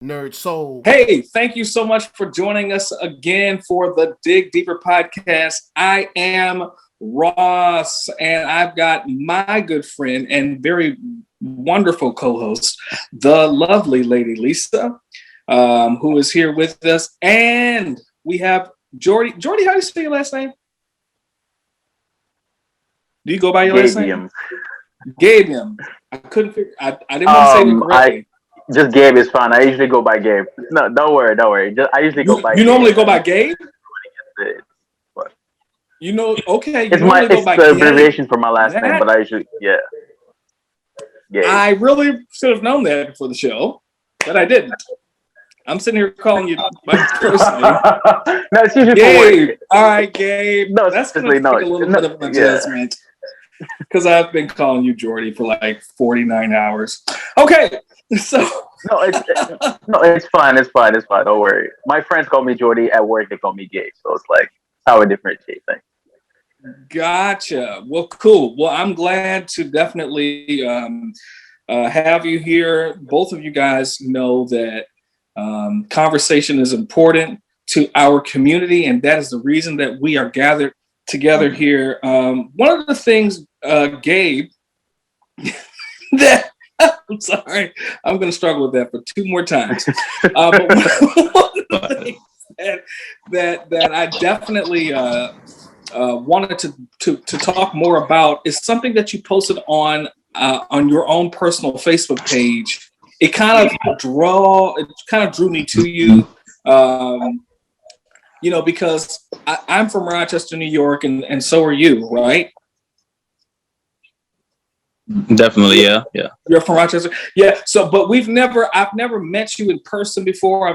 NERDSoul. Hey, thank you so much for joining us again for the Dig Deeper podcast. I am Ross, and I've got my good friend and very wonderful co-host, the lovely lady Lisa, who is here with us. And we have Jordy. Jordy, how do you say your last name? Do you go by your last name? Gabium. I couldn't figure. I didn't want to say it correctly. Just Gabe is fine. I usually go by Gabe. No, don't worry. I usually go by. You normally go by Gabe? You know, okay. It's the abbreviation for my last name, but I usually Gabe. I really should have known that before the show, but I didn't. I'm sitting here calling you my first name. No, it's usually Gabe. All right, Gabe. No, that's going to take a little bit of an adjustment because I've been calling you Jordy for like 49 hours. Okay. So it's fine. Don't worry. My friends call me Jordy at work. They call me Gabe, so it's like how we differentiate things. Gotcha. Well, cool. Well, I'm glad to definitely have you here. Both of you guys know that conversation is important to our community, and that is the reason that we are gathered together here. One of the things, Gabe, that I'm sorry, I'm going to struggle with that for two more times. But one of the things that I definitely wanted to talk more about is something that you posted on your own personal Facebook page. It kind of drew me to you, because I'm from Rochester, New York, and so are you, right? Definitely, yeah. You're from Rochester, yeah. So, but I've never met you in person before. I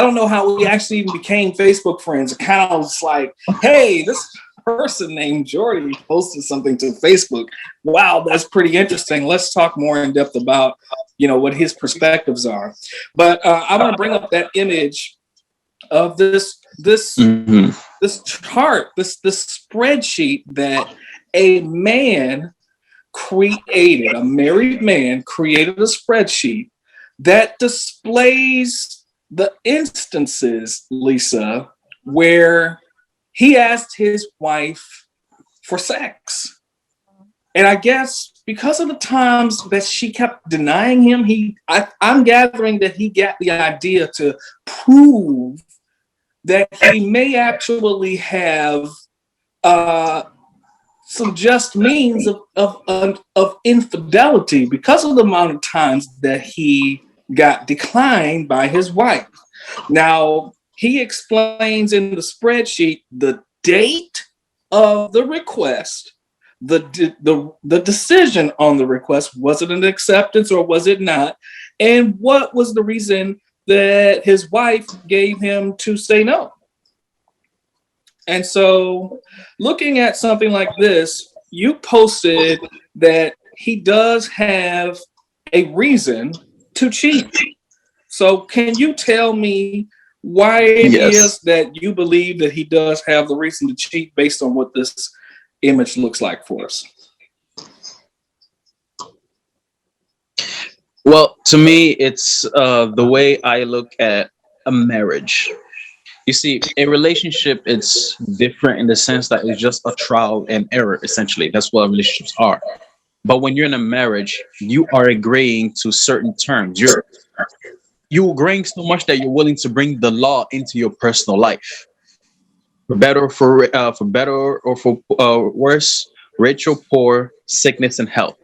don't know how we actually even became Facebook friends. It kind of was like, hey, this person named Jordy posted something to Facebook. Wow, that's pretty interesting. Let's talk more in depth about, what his perspectives are. But I want to bring up that image of this chart, this spreadsheet that a married man created a spreadsheet that displays the instances, Lisa, where he asked his wife for sex. And I guess because of the times that she kept denying him, I'm gathering that he got the idea to prove that he may actually have some just means of infidelity because of the amount of times that he got declined by his wife. Now, he explains in the spreadsheet the date of the request, the decision on the request. Was it an acceptance or was it not? And what was the reason that his wife gave him to say no? And so looking at something like this, you posted that he does have a reason to cheat. So can you tell me why it is that you believe that he does have the reason to cheat based on what this image looks like for us? Well, to me, it's the way I look at a marriage. You see, a relationship, it's different in the sense that it's just a trial and error, essentially. That's what relationships are. But when you're in a marriage, you are agreeing to certain terms. You're agreeing so much that you're willing to bring the law into your personal life. For better or for worse, rich or poor, sickness and health.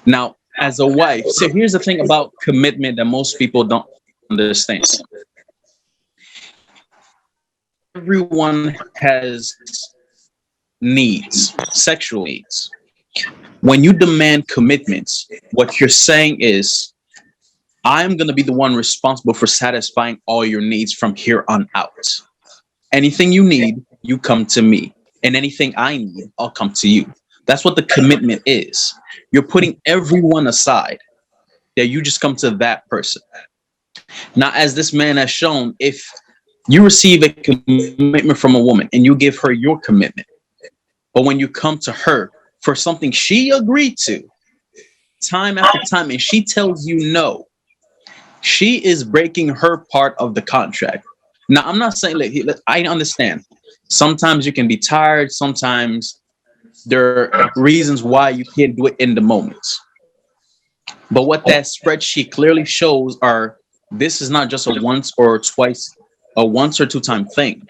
Now, as a wife, so here's the thing about commitment that most people don't understand. Everyone has needs, sexual needs. When you demand commitments, what you're saying is, I'm going to be the one responsible for satisfying all your needs from here on out. Anything you need, you come to me. And anything I need, I'll come to you. That's what the commitment is. You're putting everyone aside, that you just come to that person. Now, as this man has shown, if you receive a commitment from a woman and you give her your commitment, but when you come to her for something she agreed to, time after time, and she tells you no, she is breaking her part of the contract. Now, I'm not saying I understand. Sometimes you can be tired. Sometimes there are reasons why you can't do it in the moment. But what that spreadsheet clearly shows are this is not just a once or twice, a once or two time thing.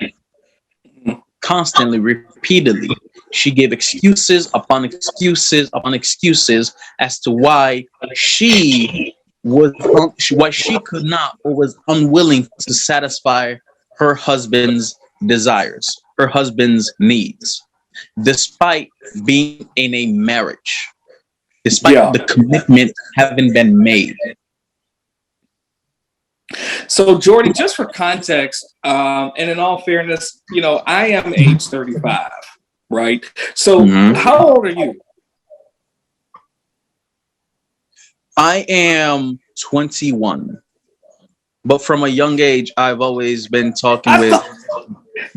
Constantly, repeatedly, she gave excuses upon excuses upon excuses as to why she why she could not or was unwilling to satisfy her husband's desires, her husband's needs, despite being in a marriage, despite Yeah. the commitment having been made. So, Jordy, just for context, and in all fairness, I am age 35, right? So, Mhm. how old are you? I am 21, but from a young age, I've always been talking I with. thought,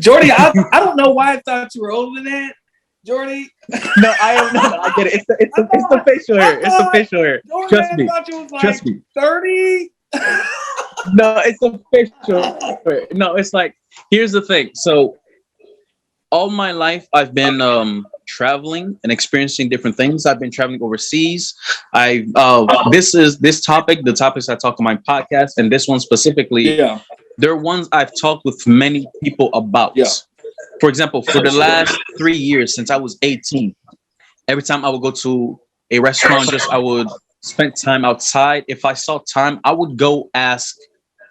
Jordy, I don't know why I thought you were older than that, Jordy. No, I am. No, I get it. It's the facial hair. It's the facial hair. Jordy, Trust I me. thought you was like Trust me. 30. No, it's the facial hair. No, it's like here's the thing. So all my life, I've been traveling and experiencing different things. I've been traveling overseas. This topic, the topics I talk on my podcast, and this one specifically, Yeah. they're ones I've talked with many people about. Yeah. For example, for the last 3 years since I was 18, every time I would go to a restaurant, I would spend time outside. If I saw time, I would go ask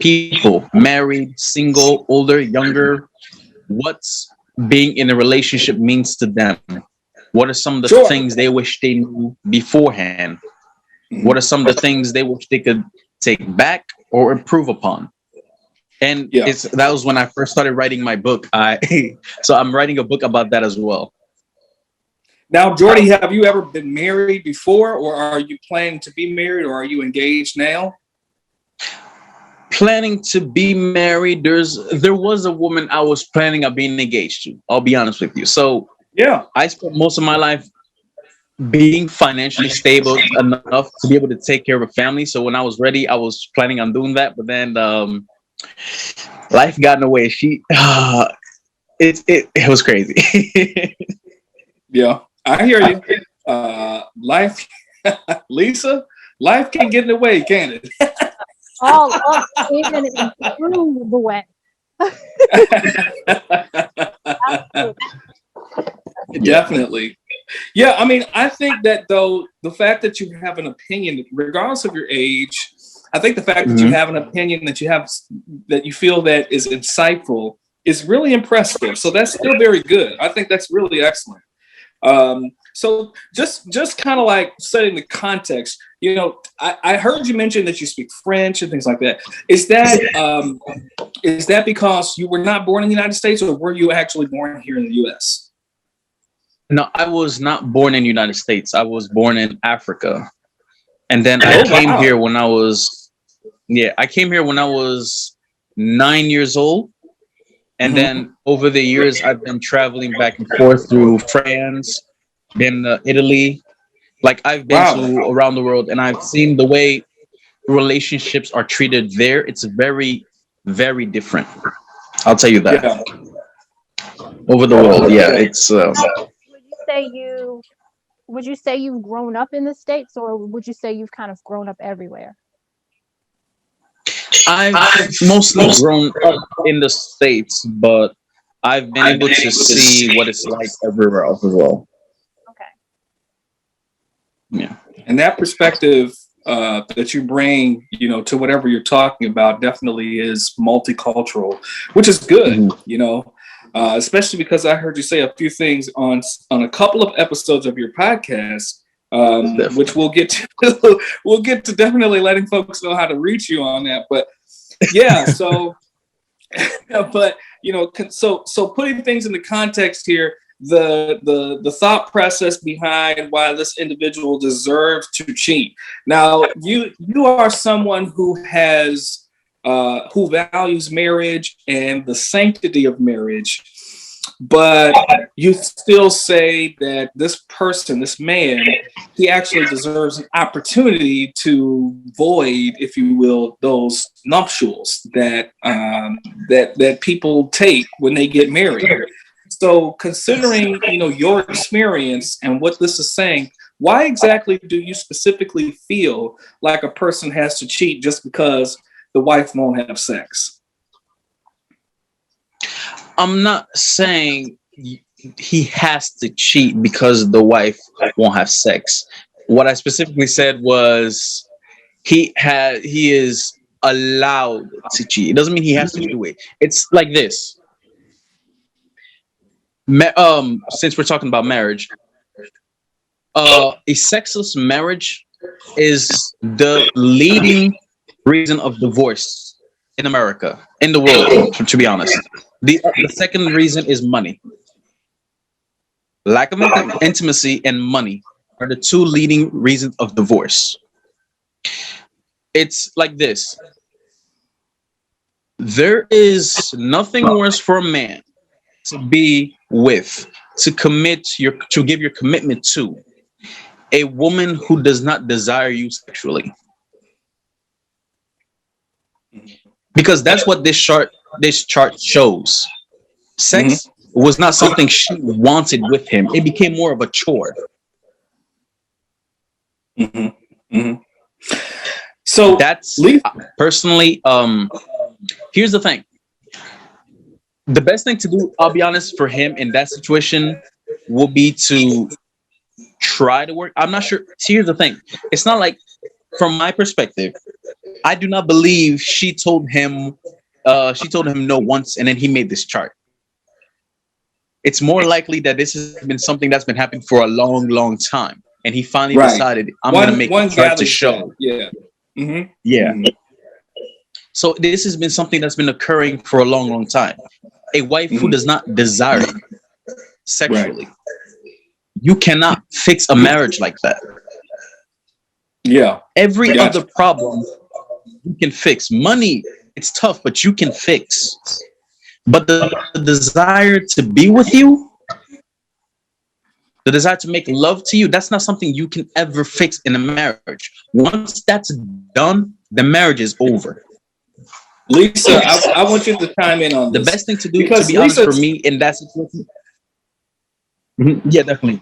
people, married, single, older, younger, what's being in a relationship means to them. What are some of the Sure. things they wish they knew beforehand? What are some of the things they wish they could take back or improve upon? And Yeah. that was when I first started writing my book. So I'm writing a book about that as well. Now, Jordy, have you ever been married before, or are you planning to be married, or are you engaged now? Planning to be married. There was a woman I was planning on being engaged to. I'll be honest with you. So Yeah. I spent most of my life being financially stable enough to be able to take care of a family. So when I was ready, I was planning on doing that. But then life got in the way. It was crazy. Yeah. I hear you. Life, Lisa, life can get in the way, can't it? All up, even and through the way. Definitely. Yeah, I mean, I think that though the fact that you have an opinion, regardless of your age, I think the fact that you have an opinion that you feel that is insightful is really impressive. So that's still very good. I think that's really excellent. So just kind of like setting the context, I heard you mention that you speak French and things like that. Is that because you were not born in the United States, or were you actually born here in the US? No, I was not born in the United States. I was born in Africa. And then I came here when I was 9 years old. And then over the years, I've been traveling back and forth through France, been Italy. Like I've been to around the world, and I've seen the way relationships are treated there. It's very, very different. I'll tell you that. Yeah. Over the world, yeah, it's. Would you say you've grown up in the States, or would you say you've kind of grown up everywhere? I've mostly grown up in the States, but I've been able to see what it's like everywhere else as well. Okay. Yeah. And that perspective that you bring, to whatever you're talking about definitely is multicultural, which is good, especially because I heard you say a few things on a couple of episodes of your podcast, which we'll get to definitely letting folks know how to reach you on that. But yeah, so so putting things into context here, the thought process behind why this individual deserves to cheat. Now, you are someone who values marriage and the sanctity of marriage. but you still say that this person, this man, he actually deserves an opportunity to void, if you will, those nuptials that that people take when they get married. So, considering your experience and what this is saying, why exactly do you specifically feel like a person has to cheat just because the wife won't have sex? I'm not saying he has to cheat because the wife won't have sex. What I specifically said was he is allowed to cheat. It doesn't mean he has to do it. It's like this. Since we're talking about marriage, a sexless marriage is the leading reason of divorce in America, in the world, to be honest. The second reason is money. Lack of intimacy and money are the two leading reasons of divorce. It's like this. There is nothing worse for a man to be with, to give your commitment to a woman who does not desire you sexually. Because that's what this chart shows. Sex was not something she wanted with him. It became more of a chore. So that's personally, here's the thing. The best thing to do, I'll be honest, for him in that situation will be to try to work. I'm not sure. Here's the thing. It's not like, from my perspective, I do not believe she told him no once and then he made this chart. It's more likely that this has been something that's been happening for a long, long time. And he finally decided, I'm going to make a chart to show. Yeah. Yeah. So this has been something that's been occurring for a long, long time. A wife who does not desire you sexually. Right. You cannot fix a marriage like that. Yeah. Every other problem you can fix. Money, it's tough, but you can fix. But the desire to be with you, the desire to make love to you, that's not something you can ever fix in a marriage. Once that's done, the marriage is over. Lisa, I want you to chime in on this. The best thing to do, because to be honest, for me in that situation. Yeah, definitely.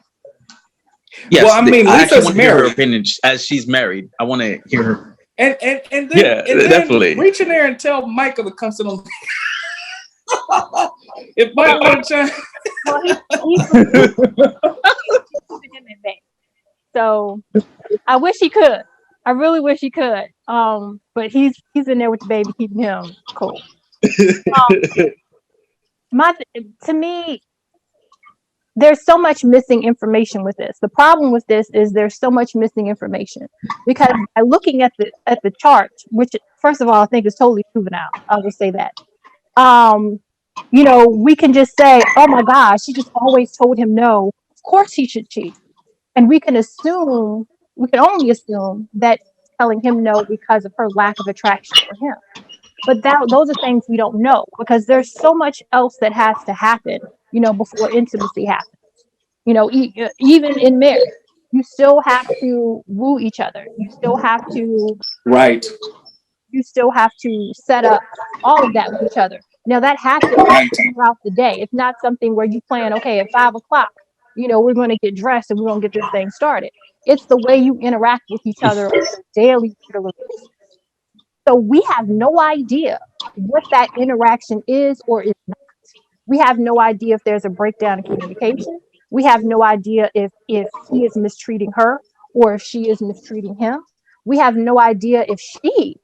Yes, well, I mean, I actually want to hear her married. opinion as she's married. I want to hear her. And then, definitely reach in there and tell Michael to come sit on. If Mike want to chime. So I wish he could. I really wish he could. But he's in there with the baby, keeping him cool. To me, there's so much missing information with this. The problem with this is there's so much missing information, because by looking at the chart, which first of all I think is totally juvenile, I'll just say that. We can just say, oh my gosh, she just always told him no. Of course he should cheat. And we can only assume that telling him no because of her lack of attraction for him. But those are things we don't know, because there's so much else that has to happen, before intimacy happens. Even in marriage, you still have to woo each other. You still have to You still have to set up all of that with each other. Now that happens throughout the day. It's not something where you plan, okay, at 5 o'clock, we're going to get dressed and we're going to get this thing started. It's the way you interact with each other on a daily basis. So we have no idea what that interaction is or is not. We have no idea if there's a breakdown in communication. We have no idea if he is mistreating her or if she is mistreating him. We have no idea if she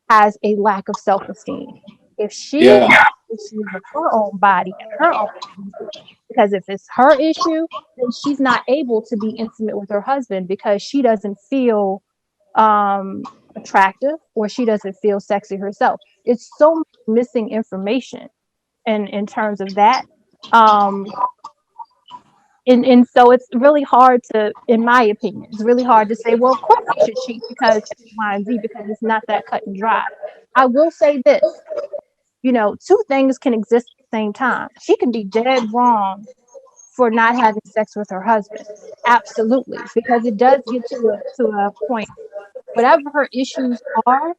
has a lack of self-esteem. If she has issues with her own body and her own issues. Because if it's her issue, then she's not able to be intimate with her husband because she doesn't feel attractive or she doesn't feel sexy herself. It's so much missing information in terms of that. And so it's really hard to, in my opinion, it's really hard to say, well, of course I should cheat because X, Y, and Z, because it's not that cut and dry. I will say this, two things can exist same time. She can be dead wrong for not having sex with her husband. Absolutely. Because it does get to a point. Whatever her issues are,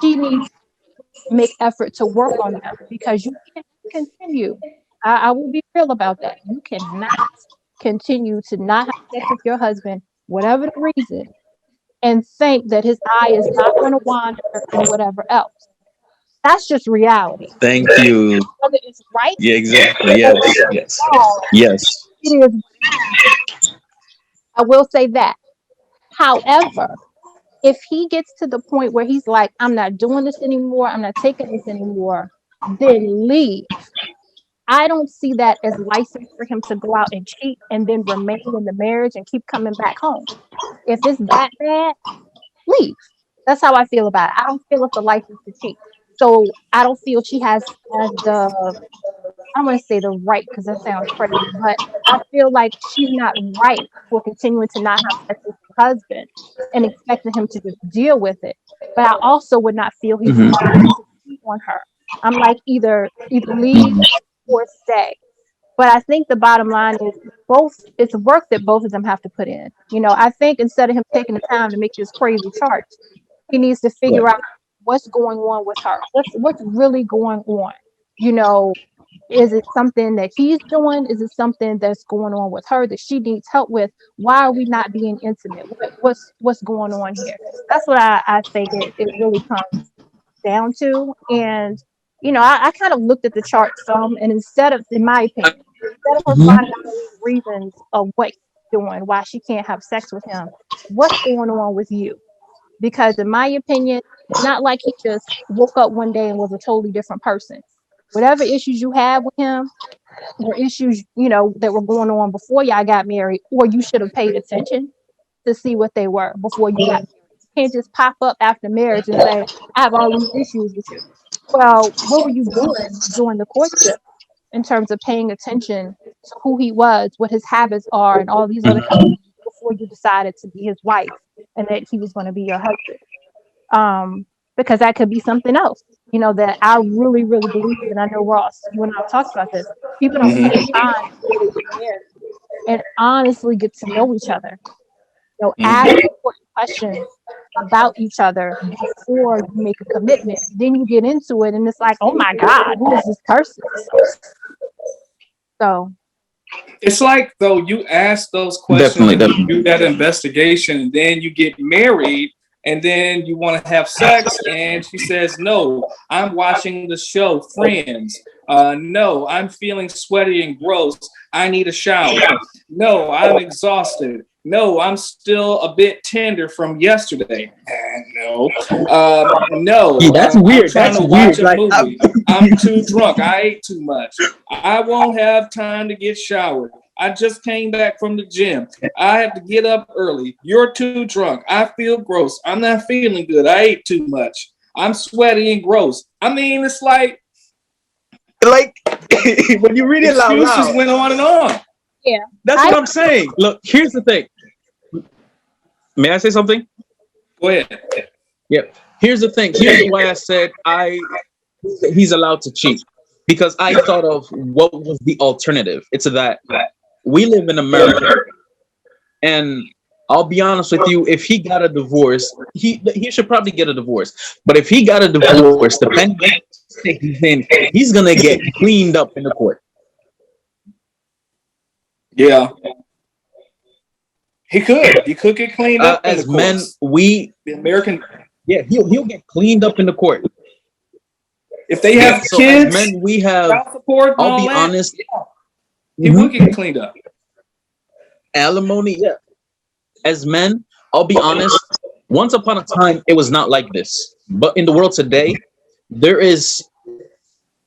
she needs to make effort to work on them because you can't continue. I will be real about that. You cannot continue to not have sex with your husband, whatever the reason, and think that his eye is not going to wander and whatever else. That's just reality. Thank you. Whether it's right Yeah, exactly. or Yes, yes, wrong, yes. it is. I will say that. However, if he gets to the point where he's like, I'm not doing this anymore, I'm not taking this anymore, then leave. I don't see that as license for him to go out and cheat and then remain in the marriage and keep coming back home. If it's that bad, leave. That's how I feel about it. I don't feel it's a license to cheat. So I don't feel she has the, I don't want to say the right because that sounds crazy, but I feel like she's not right for continuing to not have sex with her husband and expecting him to just deal with it. But I also would not feel he's Mhm. right to cheat on her. I'm like either leave or stay. But I think the bottom line is both. It's work that both of them have to put in. I think instead of him taking the time to make this crazy chart, he needs to figure out what's going on with her. What's really going on? You know, is it something that he's doing? Is it something that's going on with her that she needs help with? Why are we not being intimate? What's going on here? That's what I think it really comes down to. And I kind of looked at the chart some, and instead of, in my opinion, instead of her Mhm. finding out all the reasons of what he's doing, why she can't have sex with him, what's going on with you? Because in my opinion, it's not like he just woke up one day and was a totally different person. Whatever issues you have with him were issues, that were going on before y'all got married, or you should have paid attention to see what they were before you got married. You can't just pop up after marriage and say, I have all these issues with you. Well, what were you doing during the courtship in terms of paying attention to who he was, what his habits are, and all these other kind of Mhm. things before you decided to be his wife and that he was going to be your husband? Because that could be something else, that I really, really believe. And I know, Ross, you and I have talked about this. People don't take Mhm. time before they get married and honestly get to know each other. Ask Mhm. important questions about each other before you make a commitment. Then you get into it, and it's like, oh my God, who is this person? So, It's like though you ask those questions Definitely, and you definitely. do that investigation, and then you get married, and then you want to have sex, and she says, "No, I'm watching the show Friends. No, I'm feeling sweaty and gross. I need a shower. No, I'm exhausted. No, I'm still a bit tender from yesterday. No, Yeah, no, that's I'm weird. trying That's to watch weird. a Like, movie. I'm too drunk. I ate too much. I won't have time to get showered. I just came back from the gym. I have to get up early. You're too drunk. I feel gross. I'm not feeling good. I ate too much. I'm sweaty and gross. I mean, it's like like when you read it out excuses loud, went on and on. yeah, that's I what I'm saying. Look, here's the thing. May I say something? Go ahead. Yep. Here's the thing. Here's why I said he's allowed to cheat. Because I thought of what was the alternative. It's that we live in America, and I'll be honest with you, if he got a divorce, he should probably get a divorce. But if he got a divorce, depending on the state he's in, he's gonna get cleaned up in the court. Yeah, he could. He could get cleaned up in the As men, courts. The American, he'll get cleaned up in the court. if they Yeah. have So as kids, men, we have. child support, and I'll all be that, honest. yeah, he would Mhm. get cleaned up. Alimony. Yeah. As men, I'll be honest. Once upon a time, it was not like this. But in the world today, there is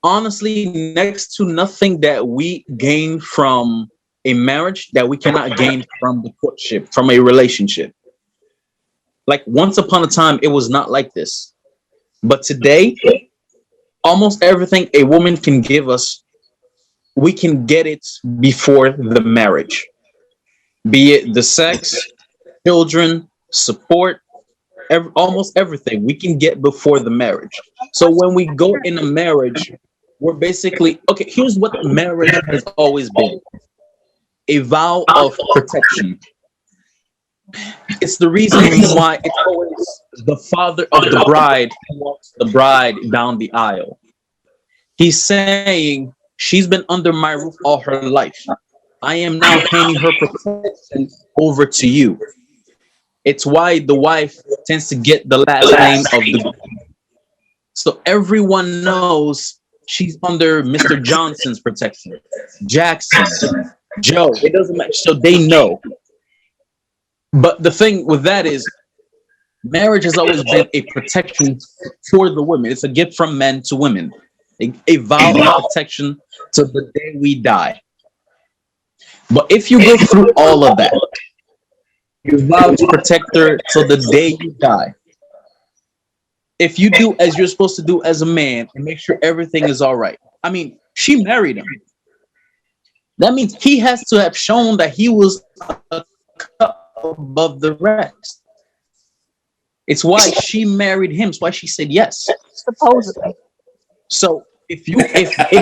honestly next to nothing that we gain from a marriage that we cannot gain from the courtship, from a relationship. Like once upon a time, it was not like this. But today, almost everything a woman can give us, we can get it before the marriage. Be it the sex, children, support, almost everything we can get before the marriage. So when we go in a marriage, we're basically okay. Here's what marriage has always been: a vow of protection. It's the reason why it's always the father of the bride who walks the bride down the aisle. He's saying she's been under my roof all her life. I am now handing her protection over to you. It's why the wife tends to get the last name of the. So everyone knows she's under Mr. Johnson's protection, Jackson, Joe. It doesn't matter. So they know. But the thing with that is, marriage has always been a protection for the women. It's a gift from men to women, a vow of protection to the day we die. But if you go through all of that, you vow to protect her till the day you die. If you do as you're supposed to do as a man and make sure everything is all right. I mean, she married him. That means he has to have shown that he was a cut above the rest. It's why she married him. It's why she said yes. Supposedly. So if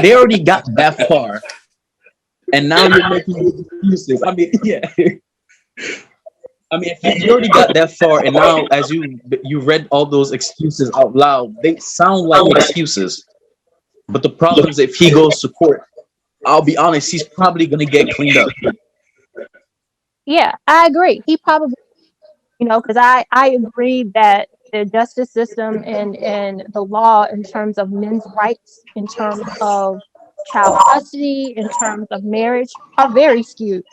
they already got that far, and now you're making excuses. I mean, yeah. I mean, if you already got that far, and now as you read all those excuses out loud, they sound like excuses. But the problem is, if he goes to court, I'll be honest, he's probably gonna get cleaned up. Yeah, I agree. He probably, because I agree that the justice system and the law in terms of men's rights, in terms of child custody, in terms of marriage, are very skewed.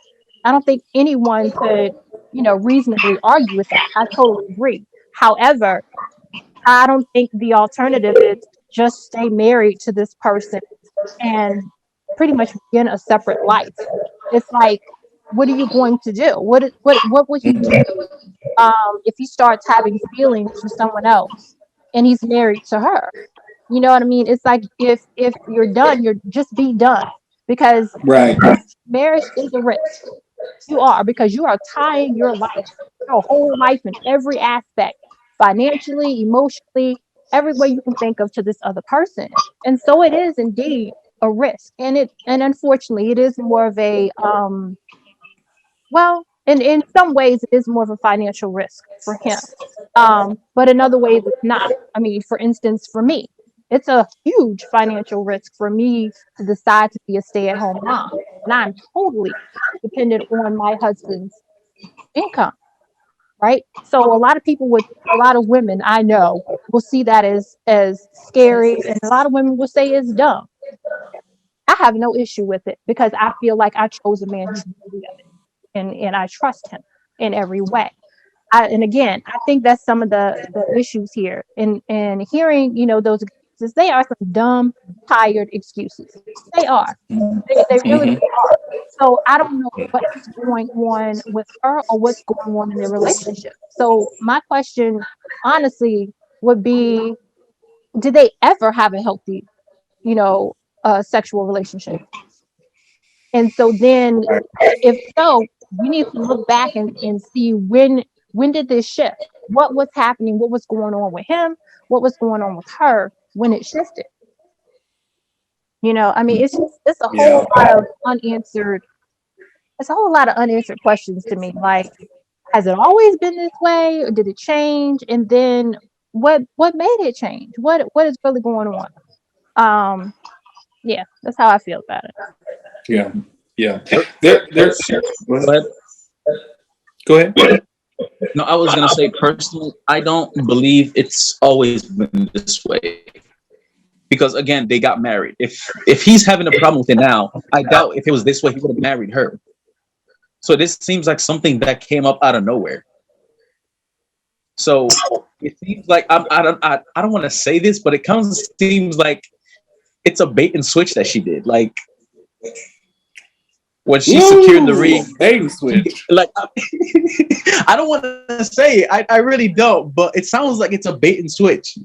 I don't think anyone could, reasonably argue with that. I totally agree. However, I don't think the alternative is just stay married to this person and pretty much begin a separate life. It's like, what are you going to do? What would he do if he starts having feelings for someone else and he's married to her? You know what I mean? It's like if you're done, you're just be done, because Right. marriage is a risk. You are, because you are tying your whole life in every aspect, financially, emotionally, every way you can think of, to this other person. And so it is indeed a risk. And unfortunately it is more of a well, in some ways, it is more of a financial risk for him. But in other ways, it's not. I mean, for instance, for me, it's a huge financial risk for me to decide to be a stay-at-home mom. And I'm totally dependent on my husband's income, right? So a lot of women I know will see that as scary, and a lot of women will say it's dumb. I have no issue with it because I feel like I chose a man who's worthy of it, and I trust him in every way. And again, I think that's some of the issues here. And hearing, those excuses, they are some dumb, tired excuses. They are. They really Mhm. are. So I don't know what is going on with her or what's going on in their relationship. So my question, honestly, would be, did they ever have a healthy, sexual relationship? And so then, if so, we need to look back and see when did this shift? What was happening? What was going on with him? What was going on with her when it shifted? I mean, it's a whole Yeah. lot of unanswered. It's a whole lot of unanswered questions to me. Like, has it always been this way, or did it change? And then what made it change? What is really going on? Yeah, that's how I feel about it. Yeah. Yeah. There. Go ahead. Go ahead. No, I was gonna say personally, I don't believe it's always been this way. Because again, they got married. If he's having a problem with it now, I doubt if it was this way he would have married her. So this seems like something that came up out of nowhere. So it seems like I don't want to say this, but it kind of seems like it's a bait and switch that she did. Like when she secured the ring, bait and switch. like I don't want to say it. I really don't, but it sounds like it's a bait and switch.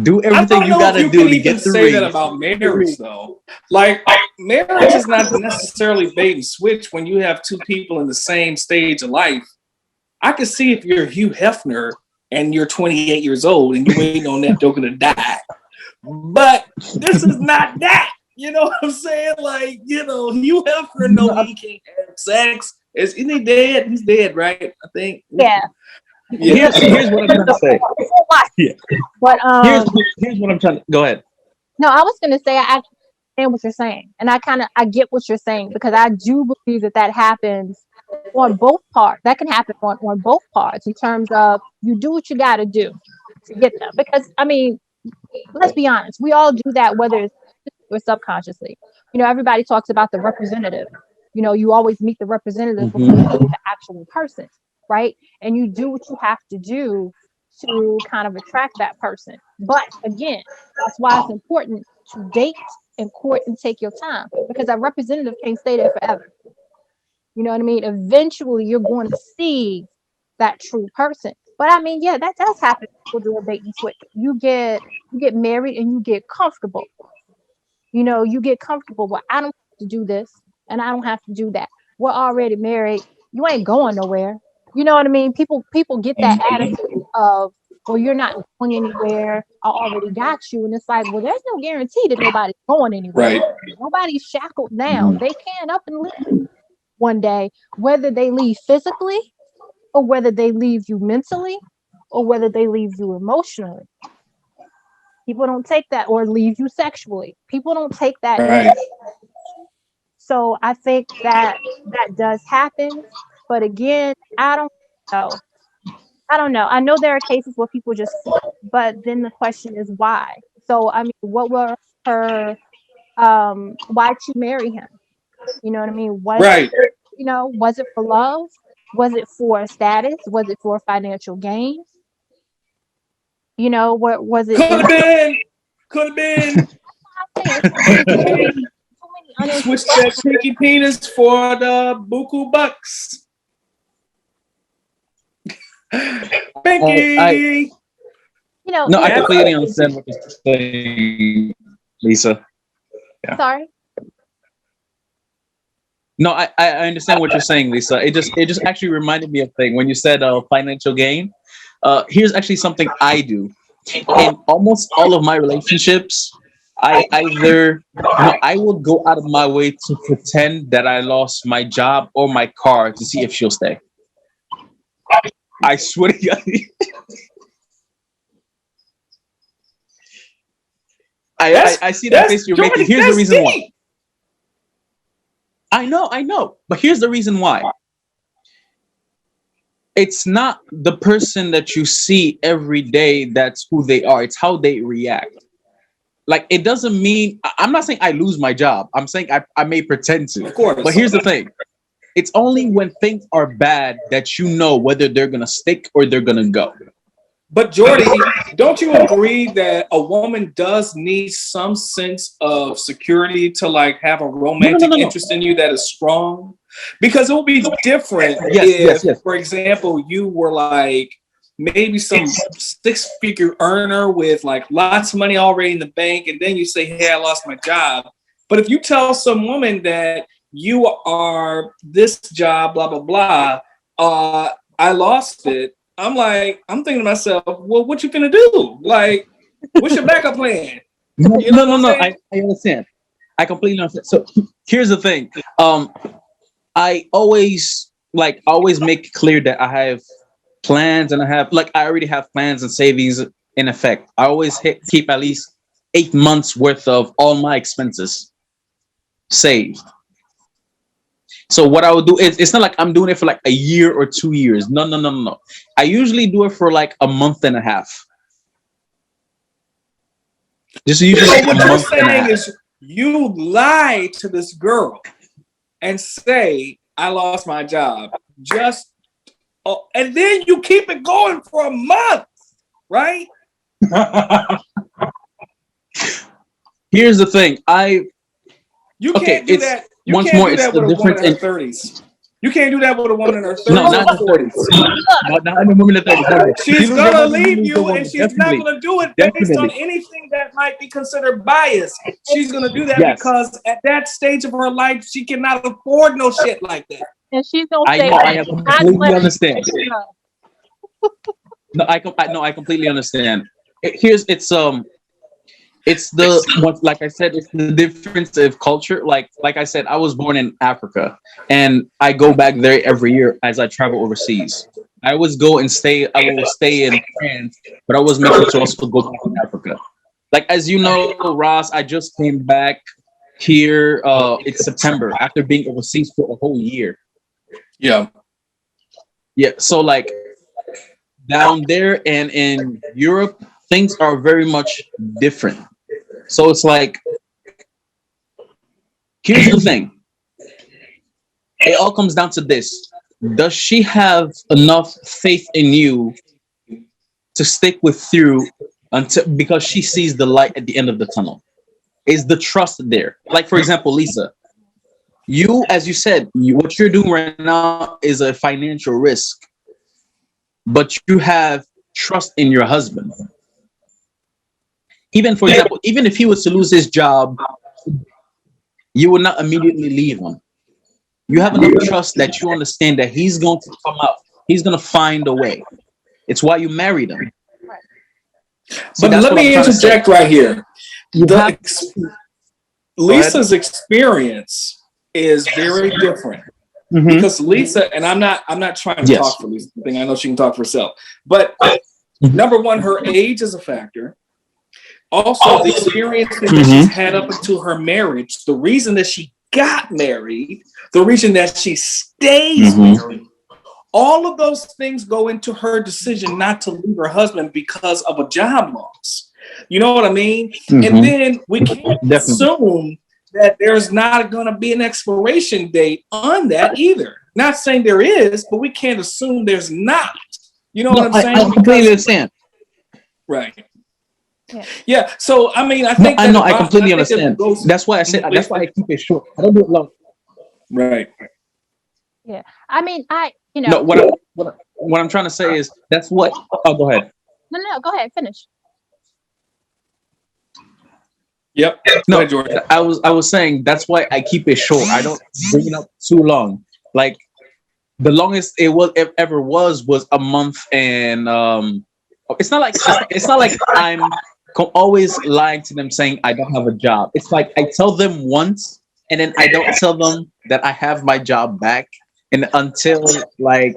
Do everything you gotta do to get the say ring. that about marriage, though. Like, marriage is not necessarily bait and switch when you have two people in the same stage of life. I could see if you're Hugh Hefner and you're 28 years old and you're waiting on that joker to die. but this is not that. You know what I'm saying? Like, you know, you help her know he can't have sex. Isn't he dead? He's dead, right? I think. Yeah. Here's what I'm trying to say. Yeah. But Here's what I'm trying to go ahead. no, I was gonna say I actually understand what you're saying, and I get what you're saying, because I do believe that happens on both parts. That can happen on both parts, in terms of you do what you got to do to get them. Because I mean, let's be honest, we all do that, whether it's or subconsciously. You know, everybody talks about the representative. You know, you always meet the representative before you meet the actual person, right? And you do what you have to do to kind of attract that person. But again, that's why it's important to date and court and take your time, because that representative can't stay there forever. You know what I mean? Eventually, you're going to see that true person. But I mean, yeah, that does happen. People do a bait and switch. You get married and you get comfortable. You know, you get comfortable. Well, I don't have to do this and I don't have to do that. We're already married. You ain't going nowhere. You know what I mean? People get that attitude of, well, you're not going anywhere. I already got you. And it's like, well, there's no guarantee that nobody's going anywhere. Right. Nobody's shackled down. They can up and leave one day, whether they leave physically or whether they leave you mentally or whether they leave you emotionally. People don't take that, or leave you sexually. People don't take that. Right. So I think that does happen. But again, I don't know. I know there are cases where people just flip, but then the question is why. So I mean, what were her why'd she marry him? You know what I mean? Right. Was it for love? Was it for status? Was it for financial gain? You know, what was it? Could have been. Switch that pinky penis for the buku bucks. Pinky. No, I completely understand what you're saying, Lisa. Yeah. Sorry. No, I understand what you're saying, Lisa. It just actually reminded me of a thing when you said financial gain. Here's actually something I do in almost all of my relationships. I will go out of my way to pretend that I lost my job or my car to see if she'll stay. I swear to God. I see that face you're making. Here's the reason why. I know. But here's the reason why. It's not the person that you see every day that's who they are. It's how they react. Like, it doesn't mean, I'm not saying I lose my job. I'm saying I may pretend to. Of course. But here's the thing. It's only when things are bad that you know whether they're going to stick or they're going to go. But Jordy, don't you agree that a woman does need some sense of security to like have a romantic interest in you that is strong? Because it would be different if, for example, you were like maybe some six-figure earner with like lots of money already in the bank, and then you say, hey, I lost my job. But if you tell some woman that you are this job, blah, blah, blah, I lost it. I'm thinking to myself, well, what you gonna do? Like, what's your backup plan? No. I understand. I completely understand. So here's the thing. I always make it clear that I have plans, and I already have plans and savings in effect. I always keep at least 8 months worth of all my expenses saved. So what I would do is, it's not like I'm doing it for like a year or 2 years. No. I usually do it for like a month and a half. Just usually so what you're saying is you lie to this girl and say, I lost my job. And then you keep it going for a month, right? Here's the thing. You can't do that. You once can't more, do it's that the with a woman difference in her 30s. You can't do that with a woman in her 30s. No, not in the 30s. Not in the woman in the 30s. She's going to leave you, and she's not going to do it based on anything that might be considered bias. She's going to do that because at that stage of her life, she cannot afford no shit like that. And she's going to say, I completely understand. I completely understand. It's like I said, it's the difference of culture. Like I said, I was born in Africa, and I go back there every year as I travel overseas. I always go and stay. I will stay in France, but I was make sure to also go back to Africa. Like as you know, Ross, I just came back here. It's September after being overseas for a whole year. Yeah. Yeah. So like down there and in Europe, things are very much different. So it's like, here's the thing. It all comes down to this. Does she have enough faith in you to stick with you until because she sees the light at the end of the tunnel? Is the trust there? Like for example, Lisa, you, as you said, what you're doing right now is a financial risk, but you have trust in your husband. Even for example, even if he was to lose his job, you would not immediately leave him. You have enough trust that you understand that he's going to come out. He's going to find a way. It's why you married him. But let me interject right here. Lisa's experience is very different because Lisa, and I'm not trying to talk for Lisa. I know she can talk for herself. But number one, her age is a factor. Also, the experience that she's had up until her marriage, the reason that she got married, the reason that she stays married, all of those things go into her decision not to leave her husband because of a job loss. You know what I mean? And then we can't assume that there's not going to be an expiration date on that either. Not saying there is, but we can't assume there's not. You know what I'm saying? I completely understand. Right. Yeah. So I mean, I think I completely understand. That's why I said. That's why I keep it short. I don't do it long. Right. Yeah. I mean, No, what I'm trying to say is that's what. Oh, go ahead. No, go ahead. Finish. Yep. No, ahead, George. I was saying that's why I keep it short. I don't bring it up too long. Like the longest it ever was a month, and it's not like I'm always lying to them saying I don't have a job. It's like I tell them once, and then I don't tell them that I have my job back, and until like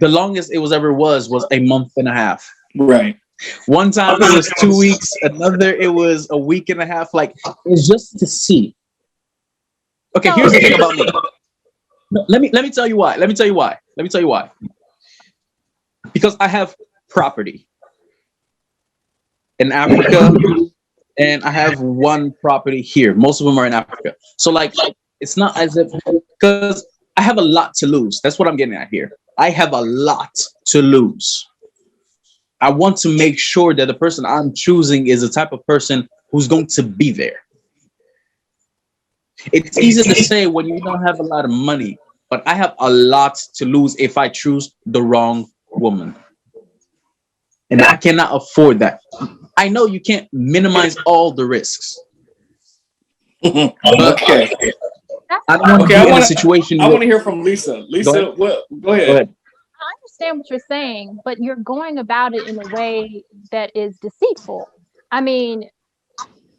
the longest it was a month and a half. Right. One time it was 2 weeks, another it was a week and a half. Like it's just to see. Okay, here's the thing about me. Let me tell you why. Let me tell you why. Because I have property in Africa, and I have one property here. Most of them are in Africa. So like it's not as if because I have a lot to lose. That's what I'm getting at here. I have a lot to lose. I want to make sure that the person I'm choosing is the type of person who's going to be there. It's easy to say when you don't have a lot of money, but I have a lot to lose if I choose the wrong woman. And I cannot afford that. I know you can't minimize all the risks. Okay. I don't want to be in a situation. I want to hear from Lisa. Lisa, go ahead. I understand what you're saying, but you're going about it in a way that is deceitful. I mean,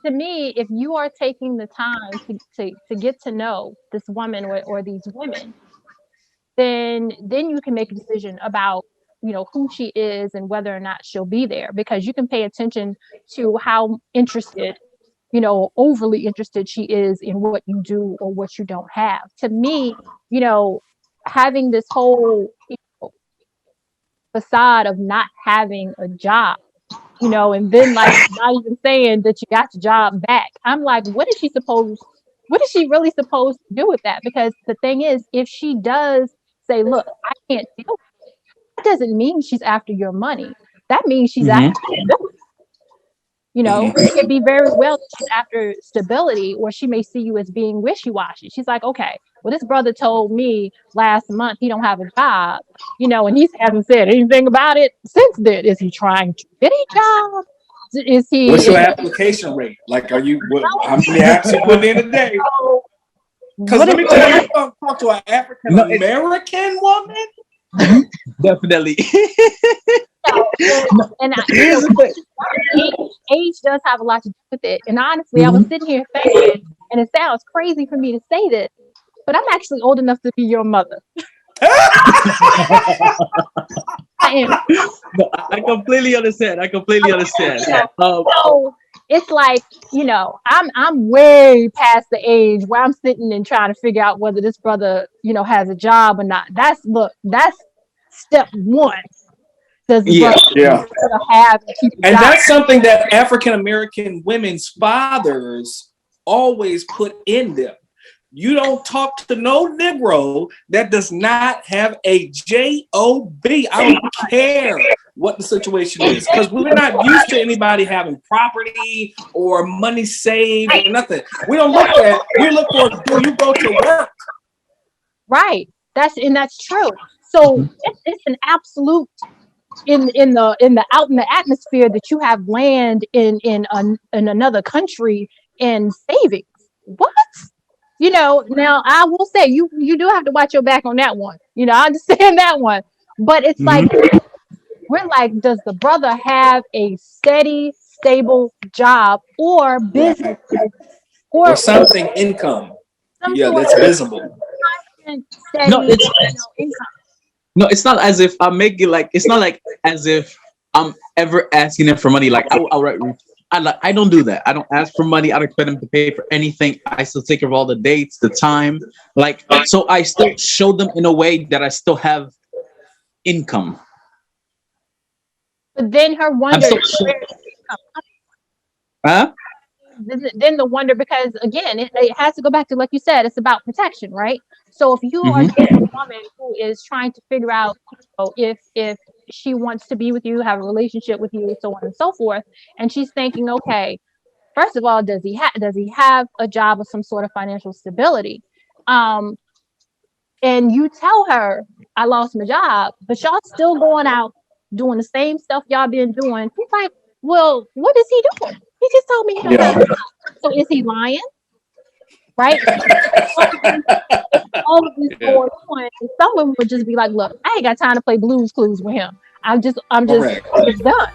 to me, if you are taking the time to get to know this woman or these women, then you can make a decision about who she is and whether or not she'll be there, because you can pay attention to how interested, overly interested she is in what you do or what you don't have. To me, having this whole facade of not having a job, and then like not even saying that you got your job back. I'm like, what is she really supposed to do with that? Because the thing is, if she does say, look, I can't deal with it, that doesn't mean she's after your money. That means she's after stability. It could be very well that she's after stability, or she may see you as being wishy-washy. She's like, okay, well, this brother told me last month he don't have a job, and he hasn't said anything about it since then. Is he trying to get a job? Is he? What's your application rate? Like, how many apps you put in a day? Because let me tell you, talk to an African American woman. Definitely. And Here's the thing. age does have a lot to do with it. And honestly, I was sitting here thinking, and it sounds crazy for me to say this, but I'm actually old enough to be your mother. I am. No, I completely understand. So it's like, I'm way past the age where I'm sitting and trying to figure out whether this brother, has a job or not. That's step one. Does the brother have and keep a And job? that's something that African American women's fathers always put in them. You don't talk to no Negro that does not have a J-O-B. I don't care what the situation is, because we're not used to anybody having property or money saved or nothing. We don't look at. We look for, do you go to work? Right. That's true. So it's an absolute in the out in the atmosphere that you have land in another country and savings. What? Now I will say you do have to watch your back on that one. I understand that one. But it's like we're like, does the brother have a steady, stable job or business Or something income? some Yeah, sort that's of visible. steady No, it's income? no, it's not as if I'm making like. It's not like as if I'm ever asking them for money. Like I don't do that. I don't ask for money. I don't expect them to pay for anything. I still take care of all the dates, the time. Like, so I still show them in a way that I still have income. But then her I'm wonder still is where does it come? huh? Then the wonder, because again, it has to go back to, like you said, it's about protection, right? So if you are Mm-hmm. dating a woman who is trying to figure out, if she wants to be with you, have a relationship with you, so on and so forth, and she's thinking, okay, first of all, does he have a job of some sort of financial stability? Um, and you tell her, I lost my job, but y'all still going out doing the same stuff y'all been doing. He's like, well, what is he doing? He just told me he don't have a job. So is he lying? Right? All of this going on, and some women would just be like, look, I ain't got time to play Blues Clues with him. I'm just Correct. it's done.